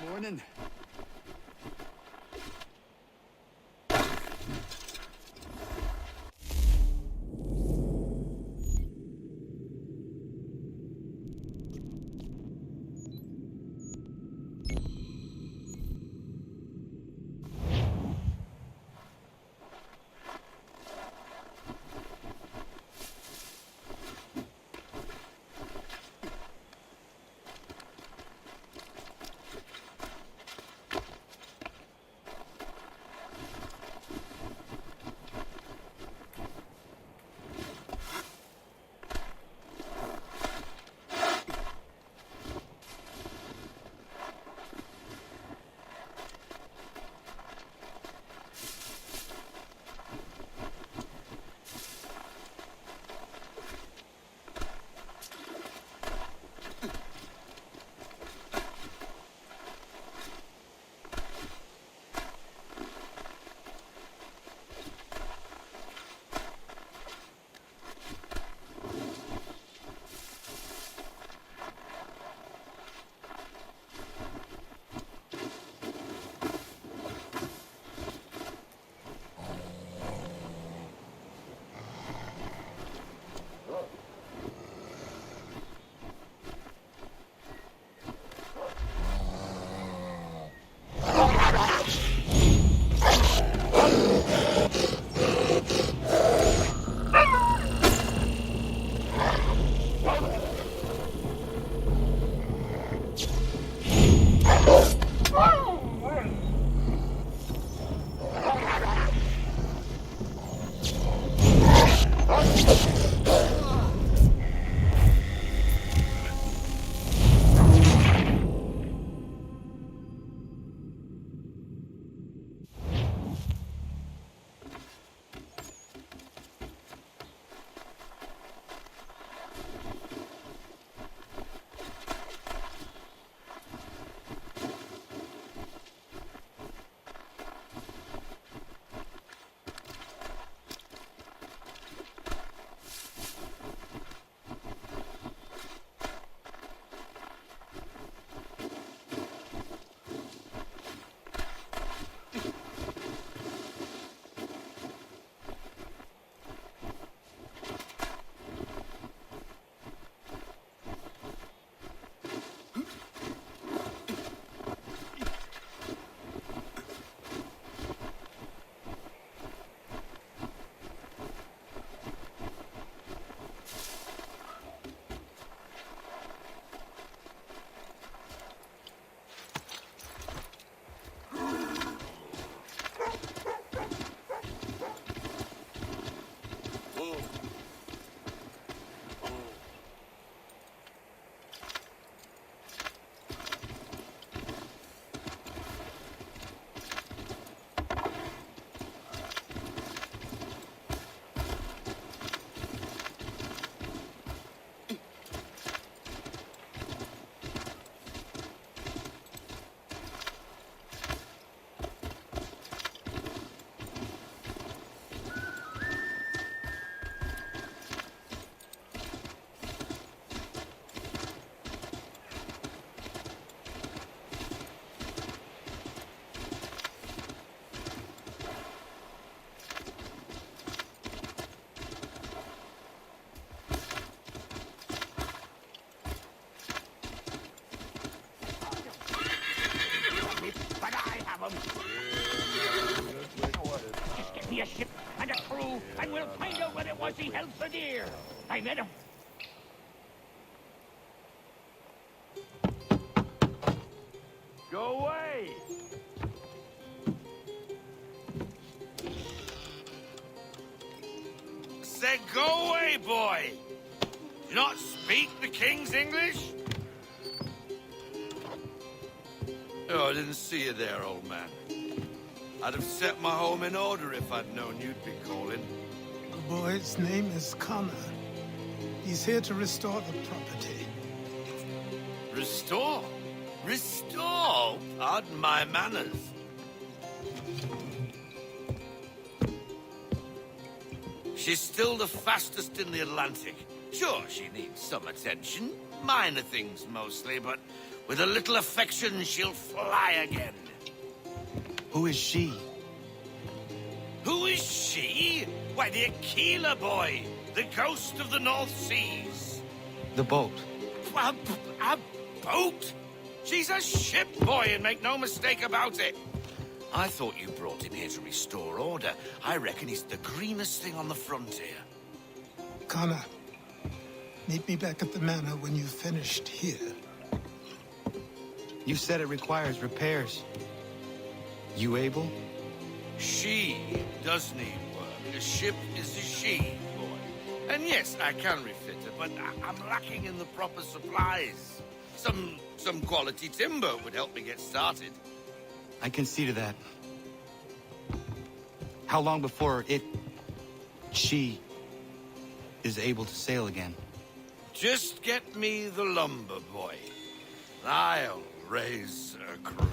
Morning. Just get me a ship and a crew, and we'll find out what it was he held for dear. I met him. Go away! Said go away, boy! Do you not speak the King's English? Oh, I didn't see you there, old man. I'd have set my home in order if I'd known you'd be calling. The boy's name is Connor. He's here to restore the property. Restore? Restore? Pardon my manners. She's still the fastest in the Atlantic. Sure, she needs some attention. Minor things mostly, but with a little affection, she'll fly again. Who is she? Who is she? Why, the Aquila boy, the ghost of the North Seas. The boat. A boat? She's a ship boy, and make no mistake about it. I thought you brought him here to restore order. I reckon he's the greenest thing on the frontier. Connor, meet me back at the manor when you've finished here. You said it requires repairs. You able? She does need work. A ship is a she, boy. And yes, I can refit her, but I'm lacking in the proper supplies. Some quality timber would help me get started. I can see to that. How long before she is able to sail again? Just get me the lumber, boy. I'll raise a crew.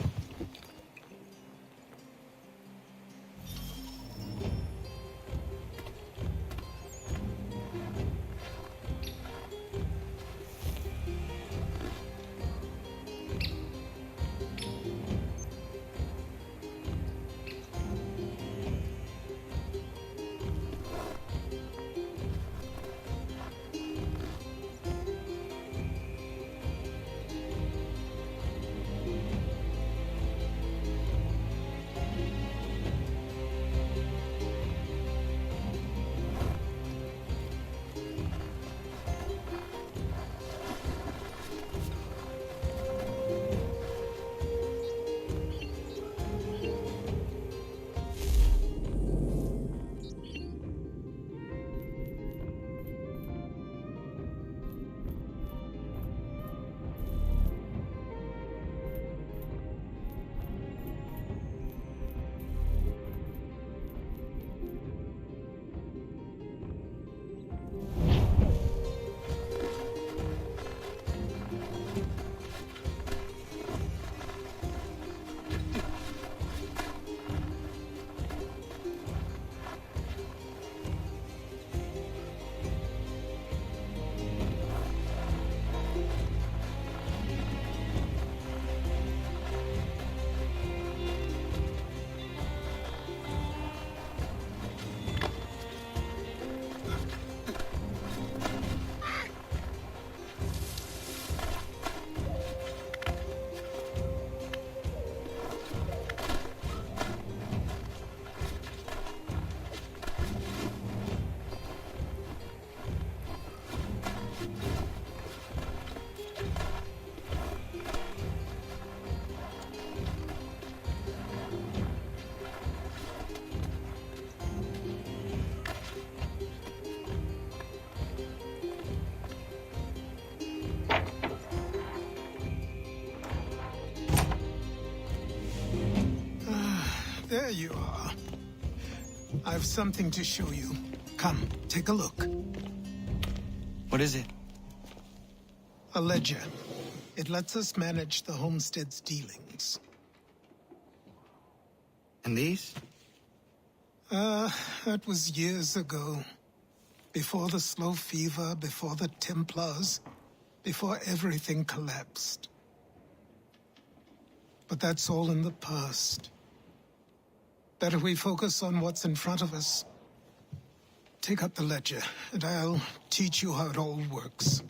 There you are. I've something to show you. Come, take a look. What is it? A ledger. It lets us manage the homestead's dealings. And these? That was years ago. Before the slow fever, before the Templars, before everything collapsed. But that's all in the past. Better we focus on what's in front of us. Take up the ledger, and I'll teach you how it all works.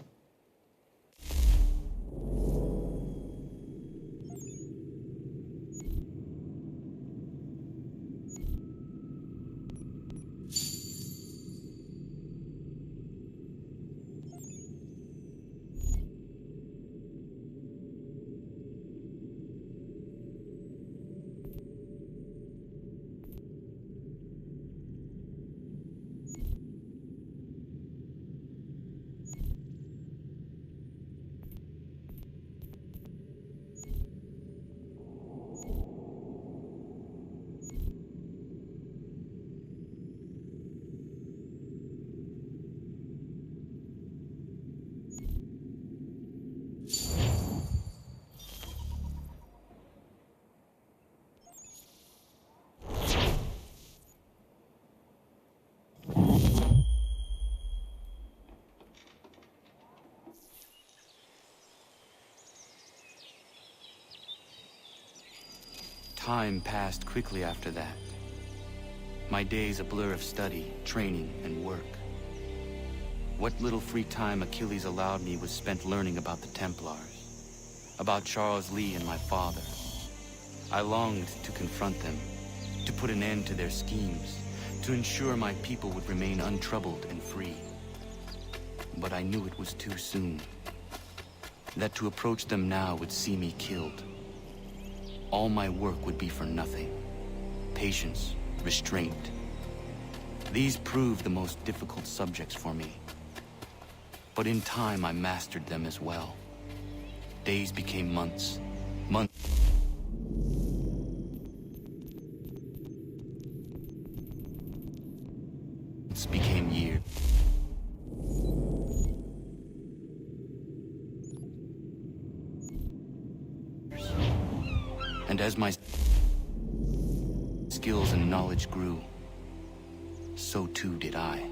Time passed quickly after that. My days a blur of study, training, and work. What little free time Achilles allowed me was spent learning about the Templars, about Charles Lee and my father. I longed to confront them, to put an end to their schemes, to ensure my people would remain untroubled and free. But I knew it was too soon. That to approach them now would see me killed. All my work would be for nothing. Patience, restraint. These proved the most difficult subjects for me. But in time I mastered them as well. Days became months. Months became years. And as my skills and knowledge grew, so too did I.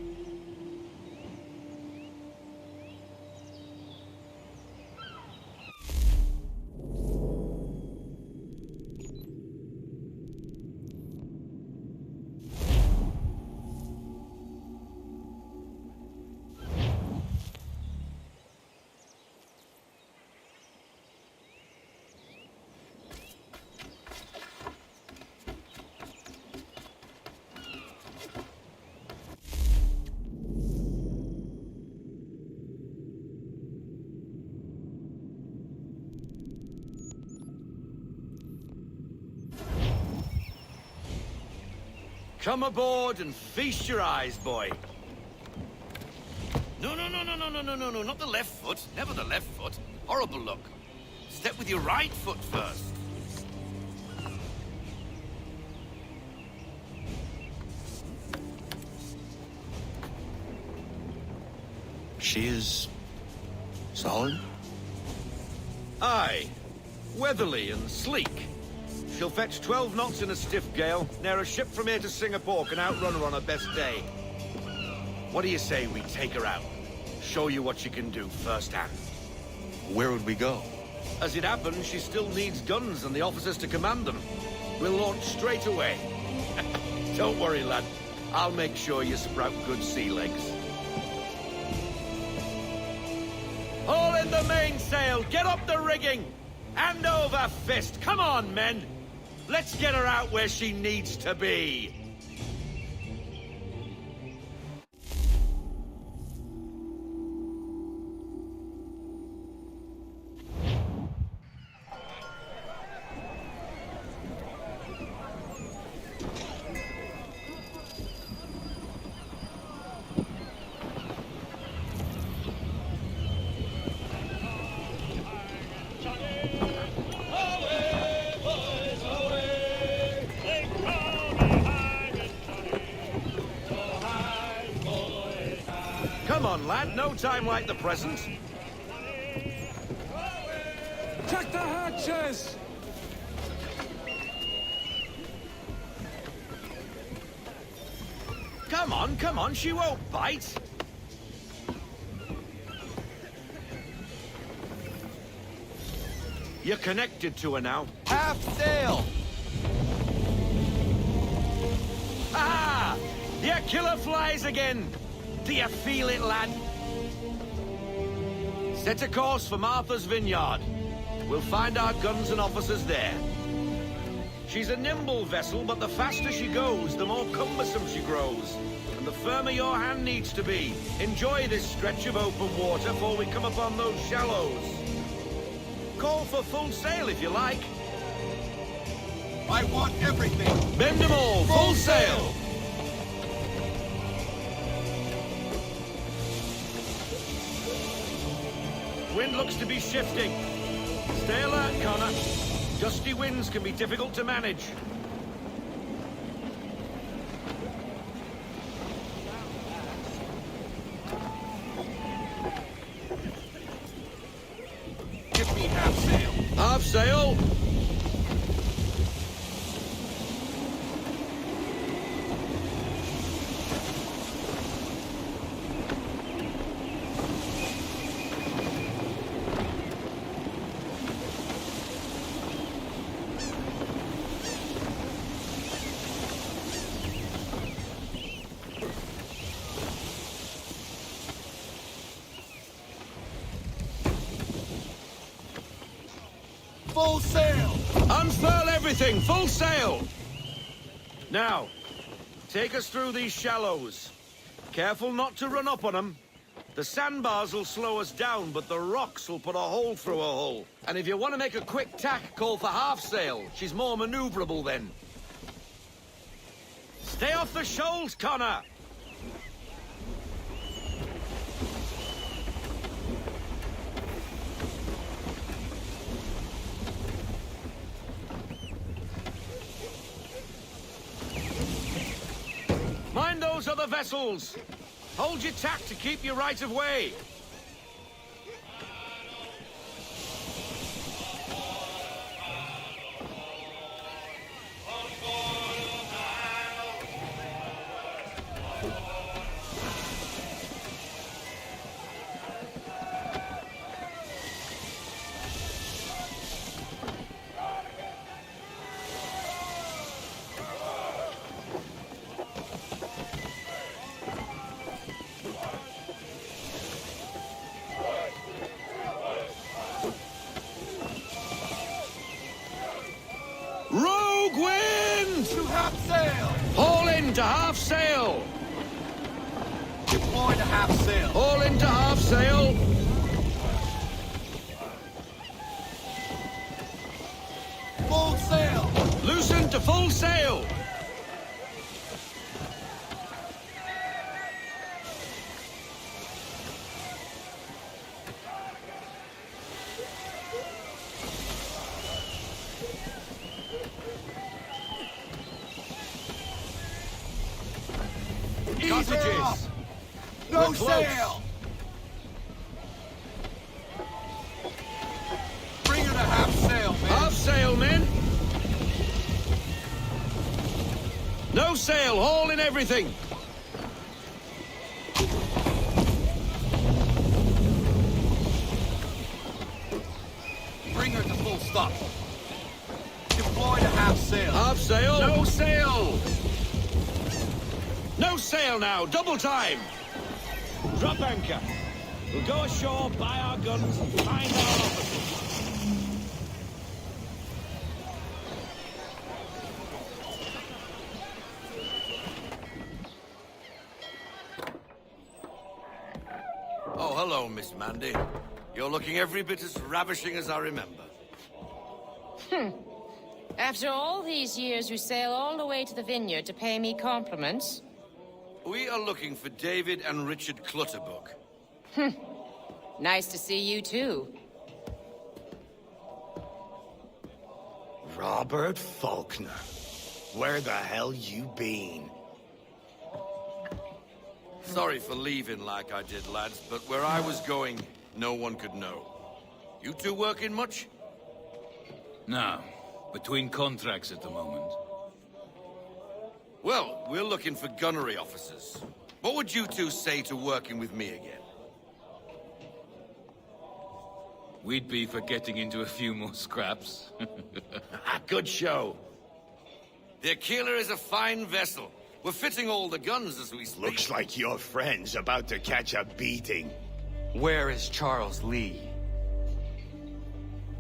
Come aboard and feast your eyes, boy. No, not the left foot. Never the left foot. Horrible look. Step with your right foot first. She is solid? Aye. Weatherly and sleek. She'll fetch 12 knots in a stiff gale. Ne'er a ship from here to Singapore can outrun her on her best day. What do you say we take her out? Show you what she can do firsthand. Where would we go? As it happens, she still needs guns and the officers to command them. We'll launch straight away. Don't worry, lad. I'll make sure you sprout good sea legs. Haul in the mainsail! Get up the rigging! Hand over fist! Come on, men! Let's get her out where she needs to be! Come on, lad. No time like the present. Check the hatches! Come on. She won't bite. You're connected to her now. Half sail! Ah! Your killer flies again! Do you feel it, lad? Set a course for Martha's Vineyard. We'll find our guns and officers there. She's a nimble vessel, but the faster she goes, the more cumbersome she grows. And the firmer your hand needs to be. Enjoy this stretch of open water before we come upon those shallows. Call for full sail if you like. I want everything. Bend them all, full sail! Wind looks to be shifting. Stay alert, Connor. Gusty winds can be difficult to manage. Give me half sail. Half sail. Full sail! Unfurl everything! Full sail! Now, take us through these shallows. Careful not to run up on them. The sandbars will slow us down, but the rocks will put a hole through a hull. And if you want to make a quick tack, call for half sail. She's more maneuverable then. Stay off the shoals, Connor! Mind those other vessels! Hold your tack to keep your right of way! Rogue wind! To half sail! Haul in to half sail! Deploy to half sail! Haul in to half sail! Full sail! Loosen to full sail! Ease her up! Cottages! No We're close. sail! Bring her to half sail, man! Half sail, men! No sail! Haul in everything! Bring her to full stop! Deploy to half sail! Half sail! No sail! No sail now! Double time! Drop anchor! We'll go ashore, buy our guns, and find our officers. Oh, hello, Miss Mandy. You're looking every bit as ravishing as I remember. After all these years, you sail all the way to the vineyard to pay me compliments? We are looking for David and Richard Clutterbuck. Nice to see you, too. Robert Faulkner. Where the hell you been? Sorry for leaving like I did, lads, but where I was going, no one could know. You two working much? No. Between contracts at the moment. Well, we're looking for gunnery officers. What would you two say to working with me again? We'd be for getting into a few more scraps. Good show. The Aquila is a fine vessel. We're fitting all the guns as we speak. Looks like your friend's about to catch a beating. Where is Charles Lee?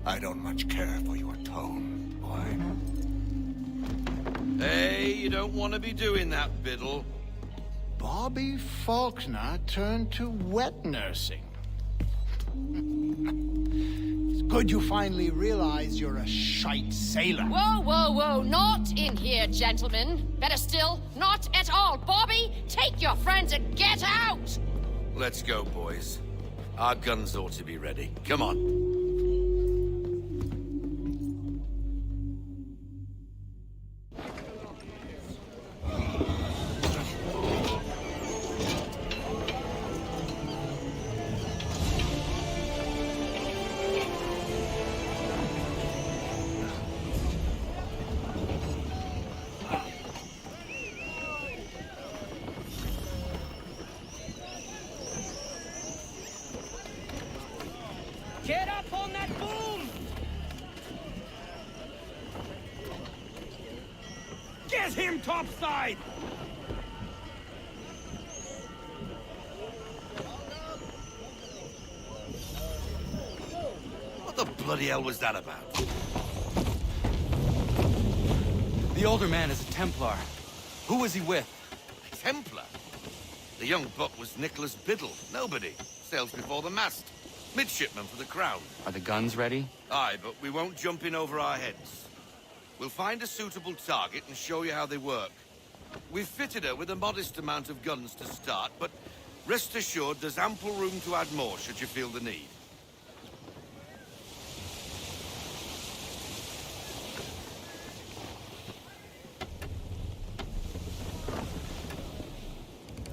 I don't much care for your tone, boy. Hey, you don't want to be doing that, Biddle. Bobby Faulkner turned to wet nursing. It's good you finally realize you're a shite sailor. Whoa, whoa, whoa, not in here, gentlemen. Better still, not at all. Bobby, take your friends and get out! Let's go, boys. Our guns ought to be ready. Come on. Get up on that boom! Get him topside! What the the bloody hell was that about? The older man is a Templar. Who was he with? A Templar? The young buck was Nicholas Biddle. Nobody. Sails before the mast. Midshipman for the Crown. Are the guns ready? Aye, but we won't jump in over our heads. We'll find a suitable target and show you how they work. We've fitted her with a modest amount of guns to start, but rest assured there's ample room to add more should you feel the need.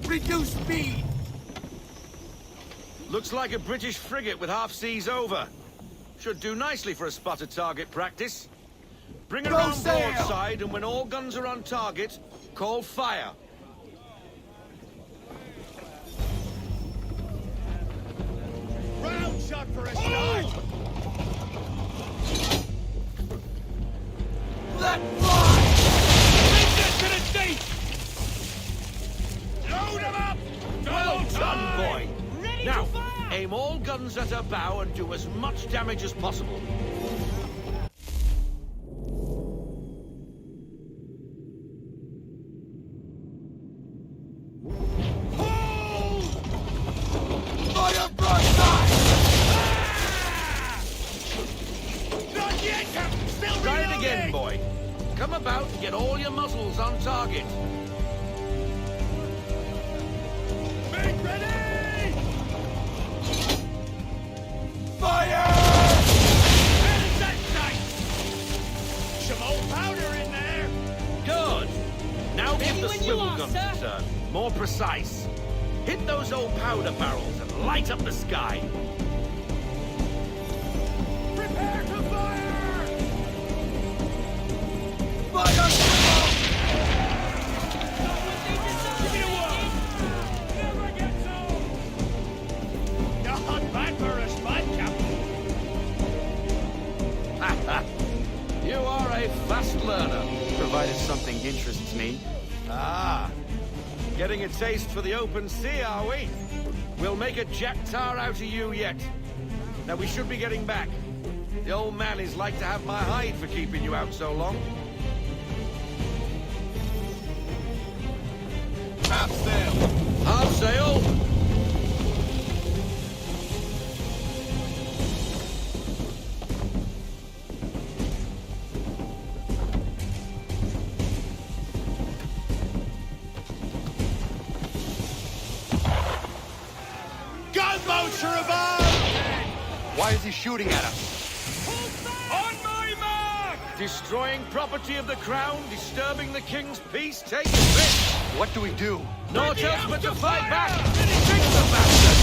Reduce speed! Looks like a British frigate with half seas over. Should do nicely for a spotted target practice. Bring her on broadside, and when all guns are on target, call fire. Round shot for a start! Let fly! Take this to the deep! Load him up! Well done, boy. Now, aim all guns at her bow and do as much damage as possible. Fire broadside! Not yet, Captain! Still Try it reloading! again, boy. Come about and get all your muzzles on target. Make ready! Fire! Where's that sight? Some old powder in there! Good. Now give the when you swivel are, guns sir. a turn. More precise. Hit those old powder barrels and light up the sky. Prepare to fire! Fire swivel! Give me a word! Never get so! Not bad for a spot, Captain. You are a fast learner. Provided something interests me. Ah. Getting a taste for the open sea, are we? We'll make a jack tar out of you yet. Now we should be getting back. The old man is like to have my hide for keeping you out so long. Half sail! Half sail! Gunboats are above! Why is he shooting at us? On my mark! Destroying property of the crown, disturbing the king's peace, take this! What do we do? Naught else but to fight back! Drink the bastard!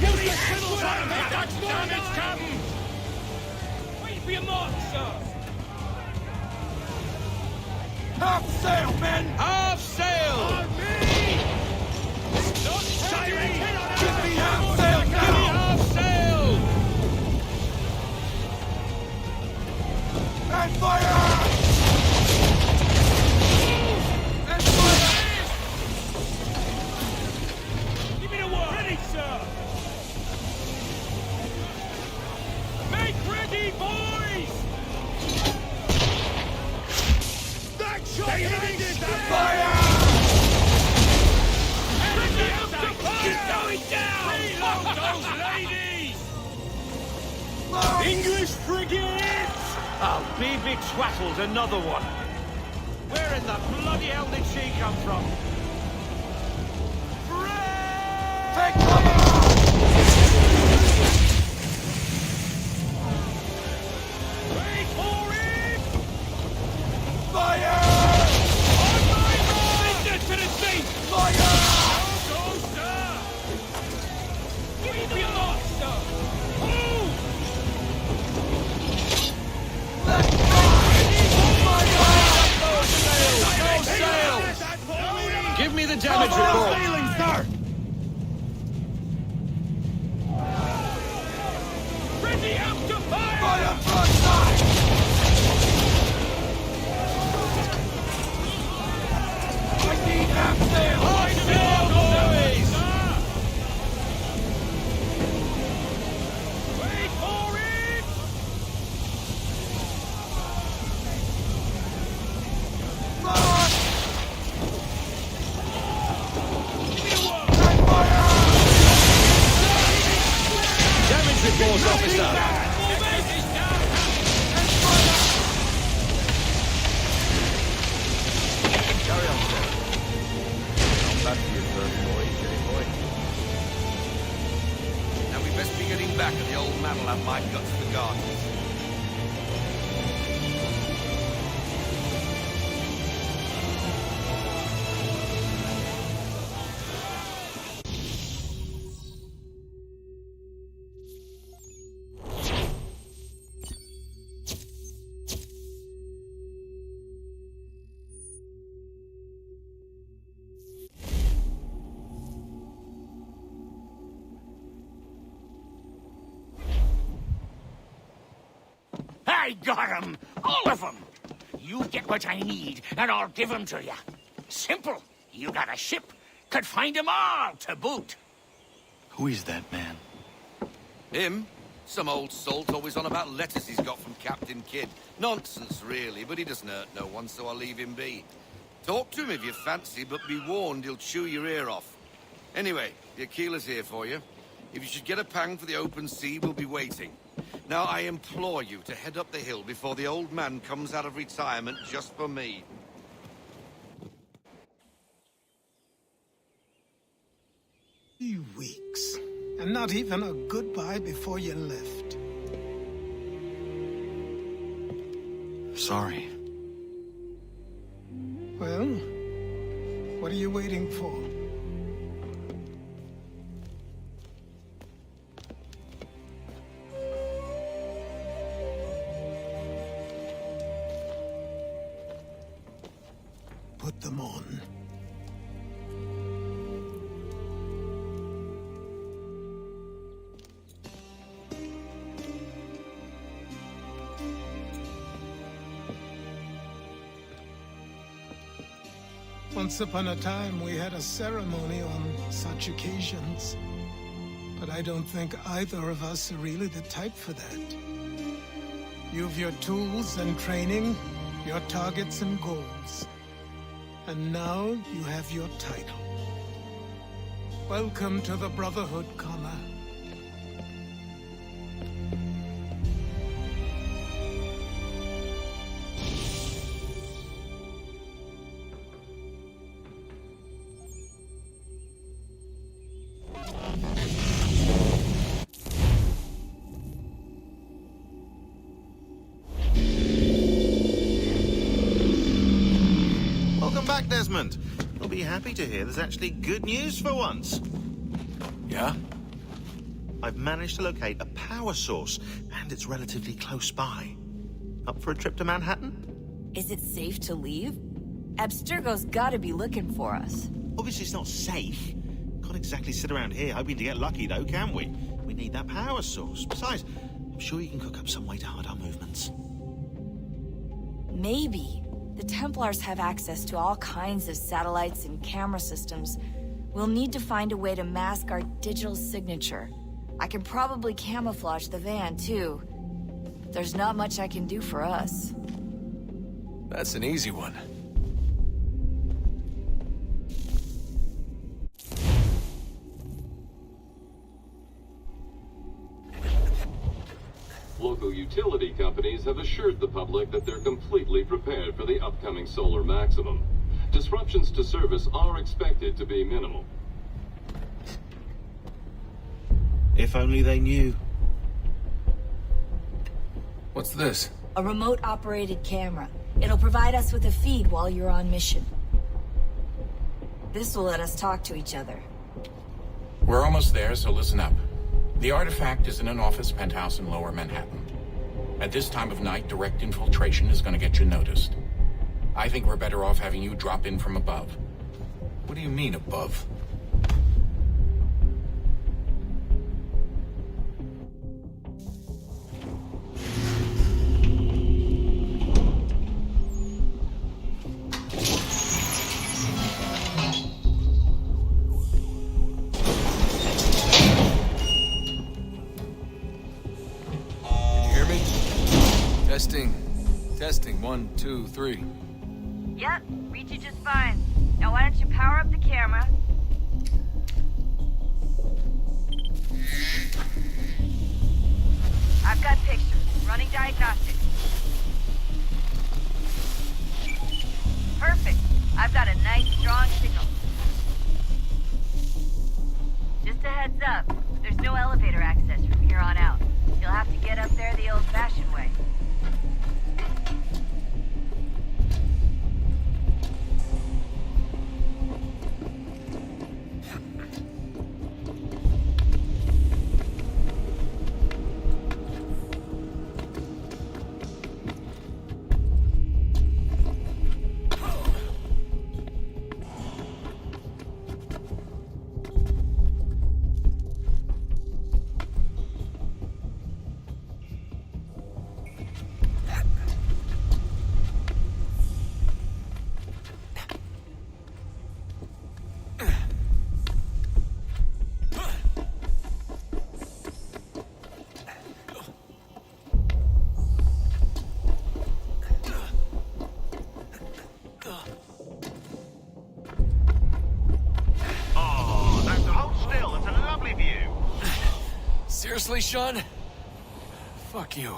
Use the swivels on him! That's damage, Captain! Wait for your mark, sir! Half sail, men! Half sail! On me! Siren! Give me half sail Give me now! half sail! And fire! And fire! Give me the word! Ready, sir! Make ready, boys! That shot ended! Fire! Keep going down! Reload those ladies! English frigates! I'll be betwattled, another one. Where in the bloody hell did she come from? Take cover! Wait for it! Fire! On my mark! Send it to the sea! Fire! Go, sir! Give me the mark, sir! Move! Let's go! No sail! Give me the damage report. Sailing, sir! Ready out to fire! Fire broadside! I need half sail! Half sail, boys! Wait Infantry Force officer! Carry on, sir. Not bad for your first voyage, eh, boy? Now we best be getting back, or the old man will have my guts for gardens. I got 'em! All of 'em! You get what I need, and I'll give 'em to you. Simple. You got a ship. Could find 'em all to boot. Who is that man? Him? Some old salt always on about letters he's got from Captain Kidd. Nonsense, really, but he doesn't hurt no one, so I'll leave him be. Talk to him if you fancy, but be warned he'll chew your ear off. Anyway, the Aquila's here for you. If you should get a pang for the open sea, we'll be waiting. Now, I implore you to head up the hill before the old man comes out of retirement just for me. 3 weeks, and not even a goodbye before you left. Sorry. Well, what are you waiting for? Put them on. Once upon a time, we had a ceremony on such occasions. But I don't think either of us are really the type for that. You've your tools and training, your targets and goals. And now you have your title. Welcome to the Brotherhood, Connor. Desmond. You'll be happy to hear there's actually good news for once. Yeah? I've managed to locate a power source, and it's relatively close by. Up for a trip to Manhattan? Is it safe to leave? Abstergo's gotta be looking for us. Obviously it's not safe. Can't exactly sit around here hoping to get lucky, though, can we? We need that power source. Besides, I'm sure you can cook up some way to hide our movements. Maybe. The Templars have access to all kinds of satellites and camera systems. We'll need to find a way to mask our digital signature. I can probably camouflage the van, too. But there's not much I can do for us. That's an easy one. Local utility companies have assured the public that they're completely prepared for the upcoming solar maximum. Disruptions to service are expected to be minimal. If only they knew. What's this? A remote-operated camera. It'll provide us with a feed while you're on mission. This will let us talk to each other. We're almost there, so listen up. The artifact is in an office penthouse in Lower Manhattan. At this time of night, direct infiltration is going to get you noticed. I think we're better off having you drop in from above. What do you mean, above? Testing, 1, 2, 3. Yep, reach you just fine. Now why don't you power up the camera? Running diagnostics. Perfect. I've got a nice, strong signal. Just a heads up, there's no elevator access from here on out. You'll have to get up there the old-fashioned way. Seriously, Sean? Fuck you.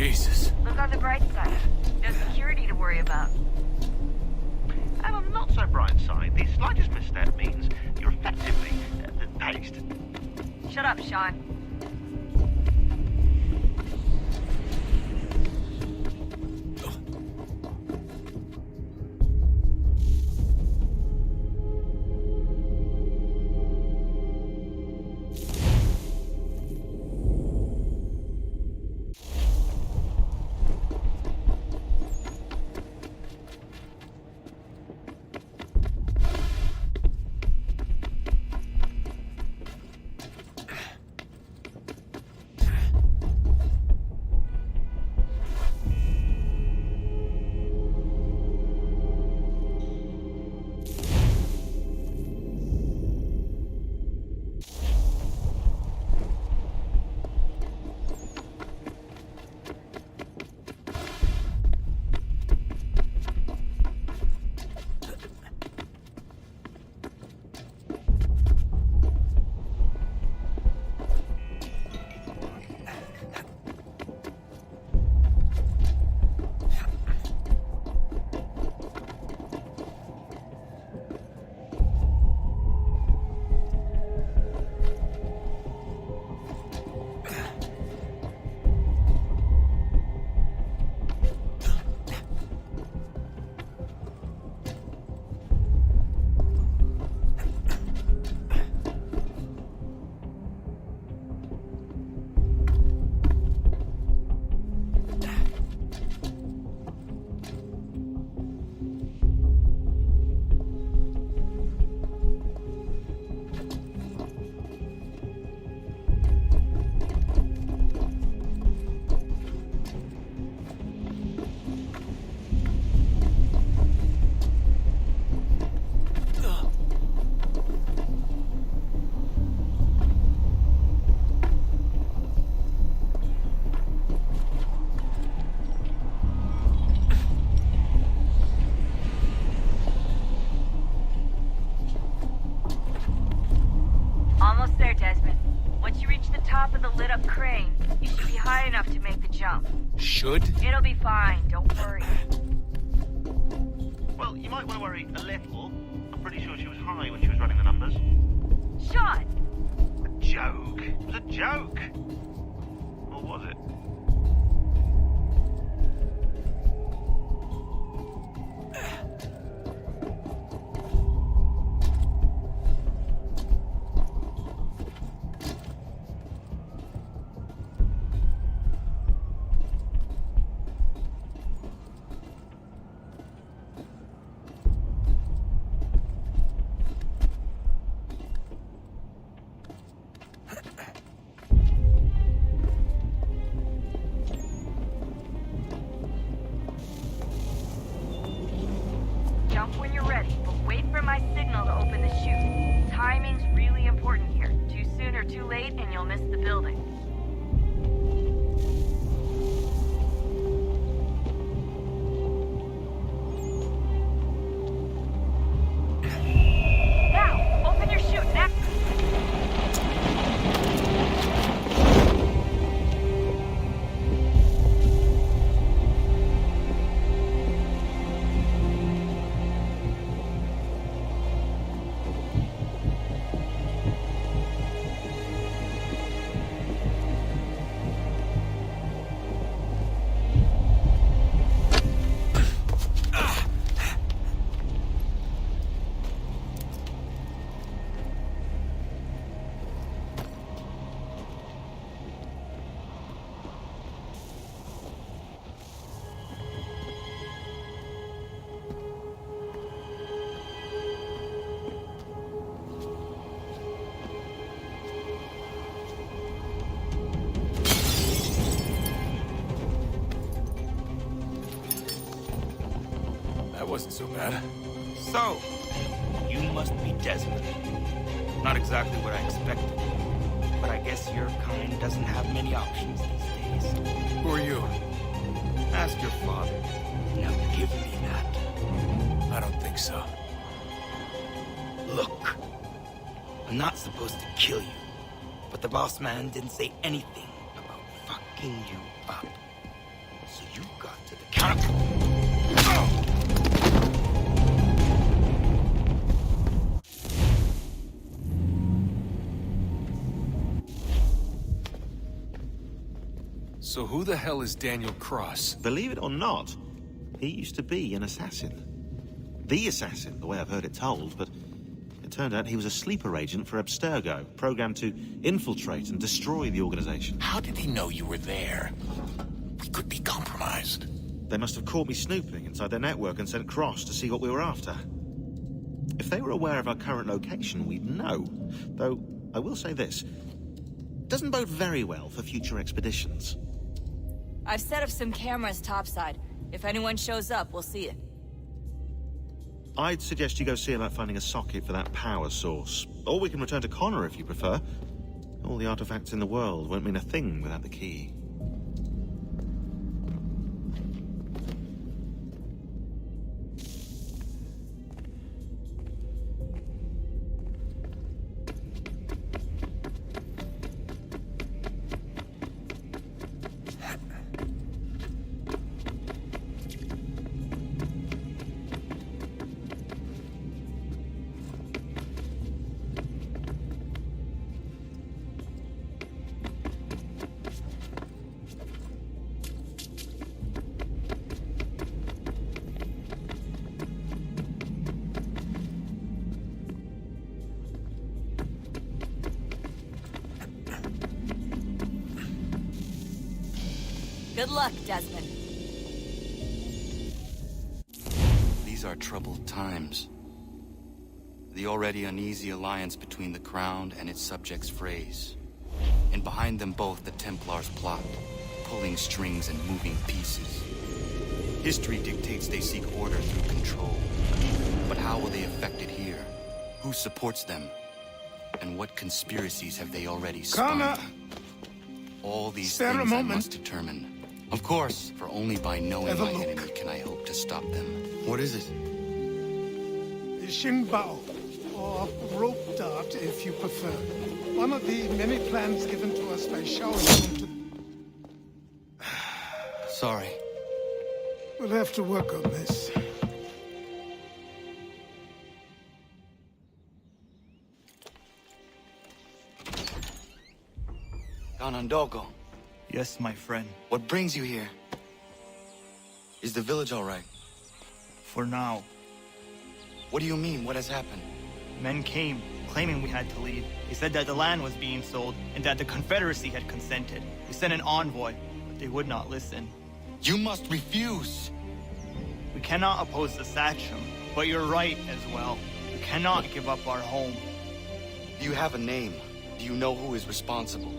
Jesus. Look on the bright side. No security to worry about. And on the not so bright side, the slightest misstep means you're effectively paced. Shut up, Sean. Desmond. Once you reach the top of the lit-up crane, you should be high enough to make the jump. Should? It'll be fine, don't worry. Well, you might want to worry a little. I'm pretty sure she was high when she was running the numbers. Sean! A joke. It was a joke. Or was it? Jump when you're ready, but wait for my signal to open the chute. Timing's really important here. Too soon or too late, and you'll miss the building. Now, open your chute and act. That wasn't so bad. So, you must be Desmond. Not exactly what I expected, but I guess your kind doesn't have many options these days. Who are you? Ask your father. Now give me that. I don't think so. Look, I'm not supposed to kill you, but the boss man didn't say anything about fucking you up. So you got to the counter. So who the hell is Daniel Cross? Believe it or not, he used to be an assassin. The assassin, the way I've heard it told, but it turned out he was a sleeper agent for Abstergo, programmed to infiltrate and destroy the organization. How did he know you were there? We could be compromised. They must have caught me snooping inside their network and sent Cross to see what we were after. If they were aware of our current location, we'd know. Though, I will say this. Doesn't bode very well for future expeditions. I've set up some cameras topside. If anyone shows up, we'll see it. I'd suggest you go see about finding a socket for that power source. Or we can return to Connor if you prefer. All the artifacts in the world won't mean a thing without the key. Good luck, Desmond. These are troubled times. The already uneasy alliance between the Crown and its subjects frays. And behind them both the Templars plot, pulling strings and moving pieces. History dictates they seek order through control. But how will they affect it here? Who supports them? And what conspiracies have they already spun? Connor! All these Spare a things I moment. must determine. Of course, for only by knowing Have a my look. enemy can I hope to stop them. What is it? The Xingbao. or rope dart if you prefer. One of the many plans given to us by Shao Yun to... Sorry. We'll have to work on this. Ganondogo, Yes, my friend. what brings you here? Is the village all right? For now. What do you mean? What has happened? Men came, claiming we had to leave. They said that the land was being sold, and that the Confederacy had consented. We sent an envoy, but they would not listen. You must refuse! We cannot oppose the Sachem, but you're right as well. We cannot give up our home. Do you have a name? Do you know who is responsible?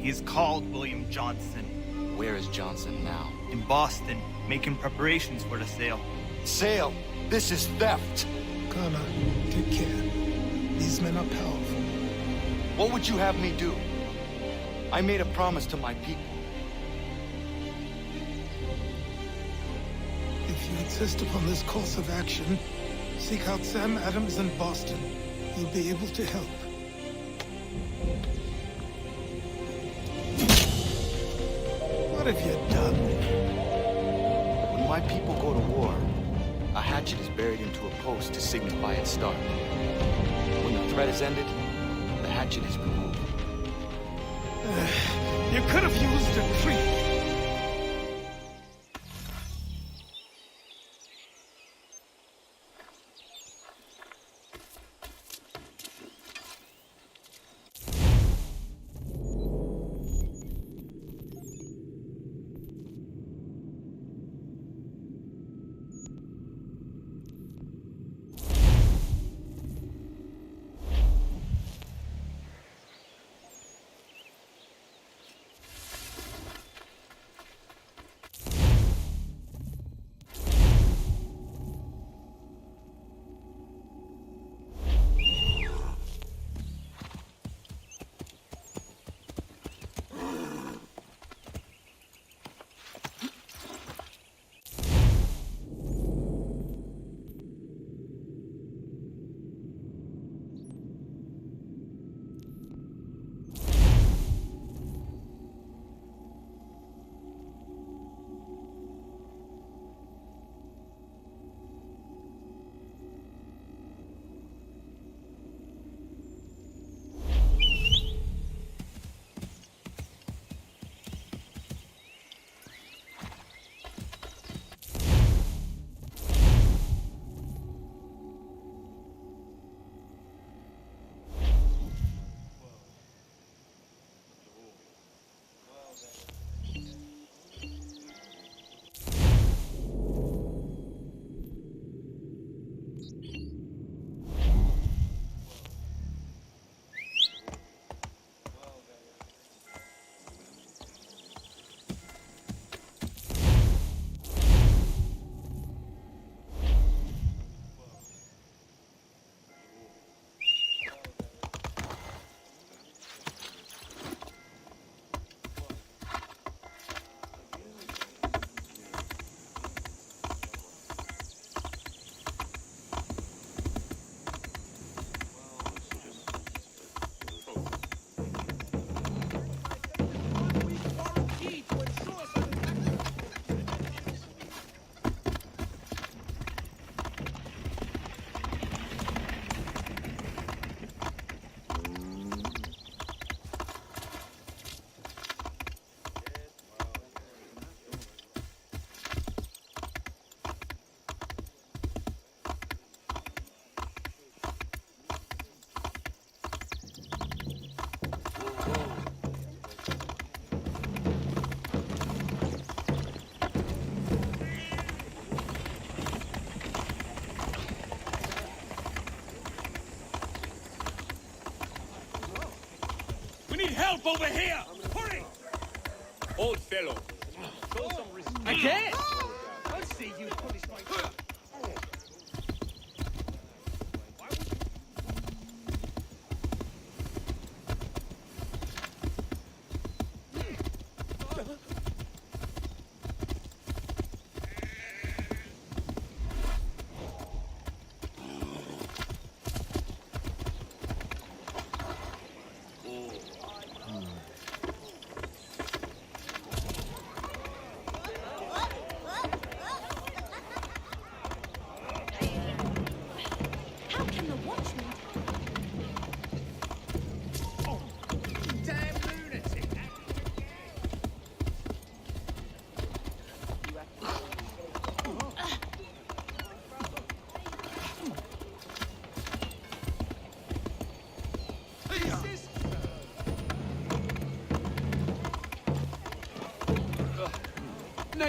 He is called William Johnson. Where is Johnson now? In Boston, making preparations for the sale. Sale! This is theft! Kana, take care. These men are powerful. What would you have me do? I made a promise to my people. If you insist upon this course of action, seek out Sam Adams in Boston. He'll be able to help. What have you done? When my people go to war, a hatchet is buried into a post to signify its start. When the threat is ended, the hatchet is removed. You could have used a tree. Help over here! Hurry! Old fellow. Show some respect. I can't! I'll see you punish my...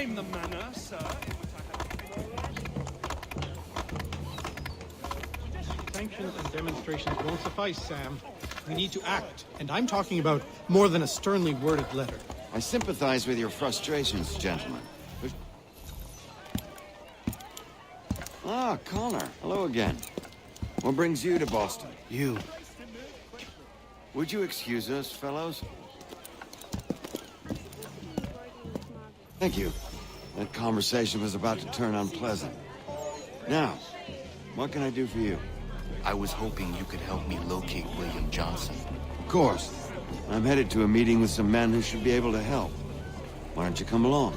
reclaim the manor, sir. Sanctions and demonstrations won't suffice, Sam. We need to act, and I'm talking about more than a sternly worded letter. I sympathize with your frustrations, gentlemen. Ah, Connor. Hello again. What brings you to Boston? You. Would you excuse us, fellows? Thank you. That conversation was about to turn unpleasant. Now, what can I do for you? I was hoping you could help me locate William Johnson. Of course. I'm headed to a meeting with some men who should be able to help. Why don't you come along?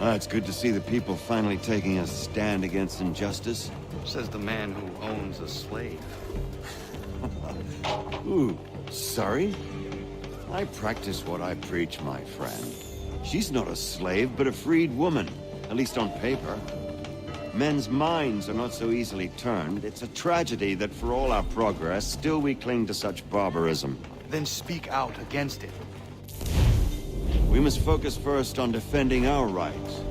It's good to see the people finally taking a stand against injustice. Says the man who owns a slave. Ooh, sorry? I practice what I preach, my friend. She's not a slave, but a freed woman, at least on paper. Men's minds are not so easily turned. It's a tragedy that for all our progress, still we cling to such barbarism. Then speak out against it. We must focus first on defending our rights.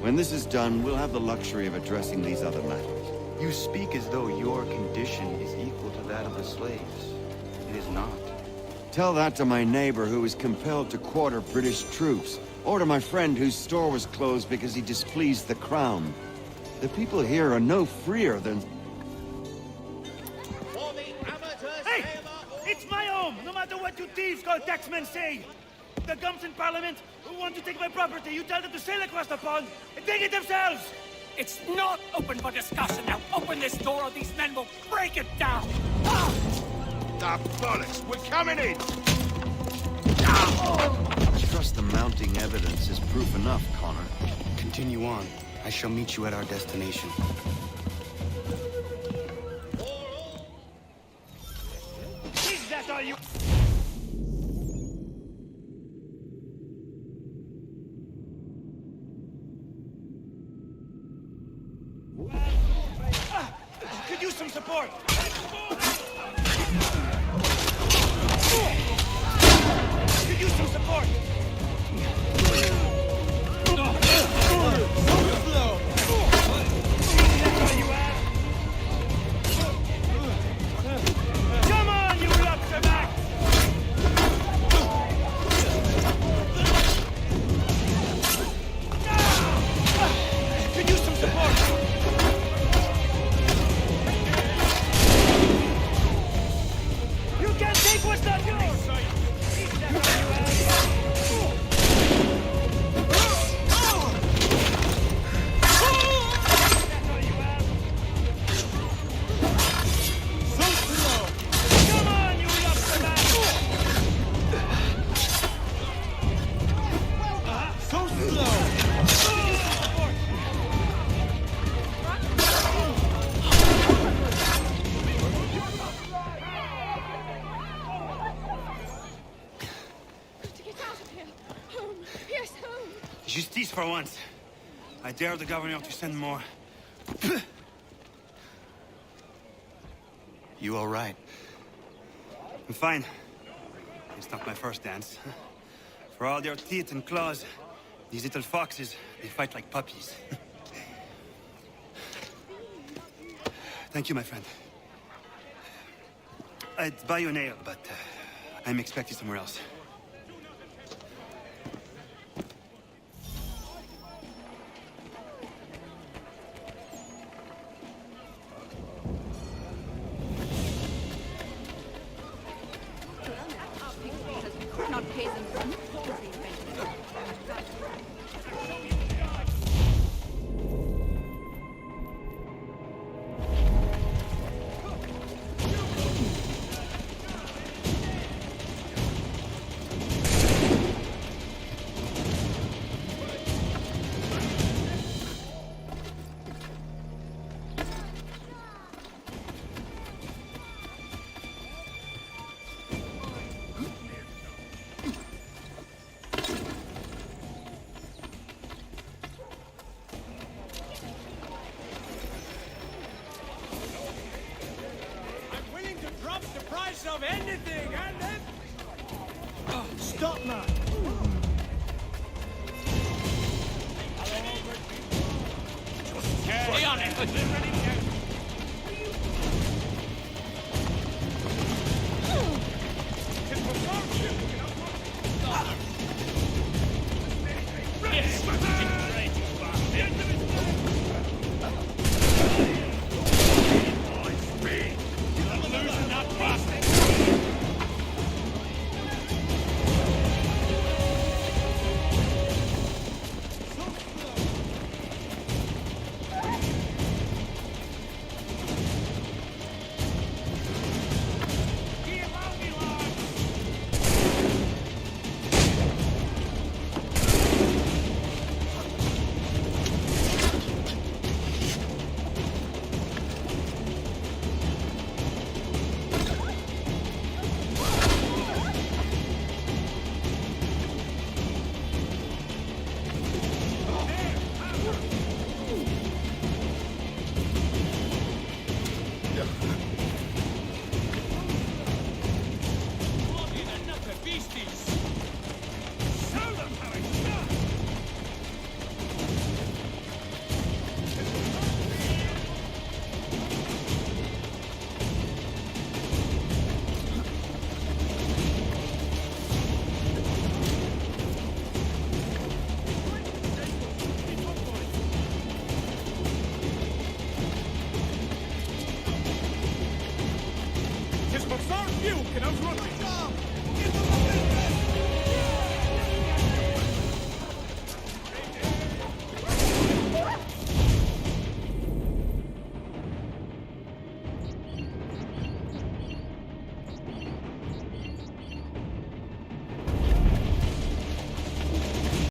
When this is done, we'll have the luxury of addressing these other matters. You speak as though your condition is equal to that of the slaves. It is not. Tell that to my neighbor who was compelled to quarter British troops, or to my friend whose store was closed because he displeased the crown. The people here are no freer than... Hey! It's my home, no matter what you thieves called taxmen say! The gums in Parliament who want to take my property, you tell them to sail across the pond and take it themselves! It's not open for discussion. Now open this door or these men will break it down. Ah, bollocks! We're coming in! Trust the mounting evidence is proof enough, Connor. Continue on. I shall meet you at our destination. Is that all you... Could use some support. Could use some support. Come on, you lobster back! Could use some support. You can't take what's not yours! Come on, you lobster back! So slow! To get out of here. Home. Yes, home. Justice for once. I dare the governor to send more. You all right? I'm fine. It's not my first dance. For all their teeth and claws, these little foxes, they fight like puppies. Thank you, my friend. I'd buy you an ale, but I'm expected somewhere else. Not pay them. I'm willing to drop the price of anything, and then... stop, man! Stay on it! Tis but far few can outrun me!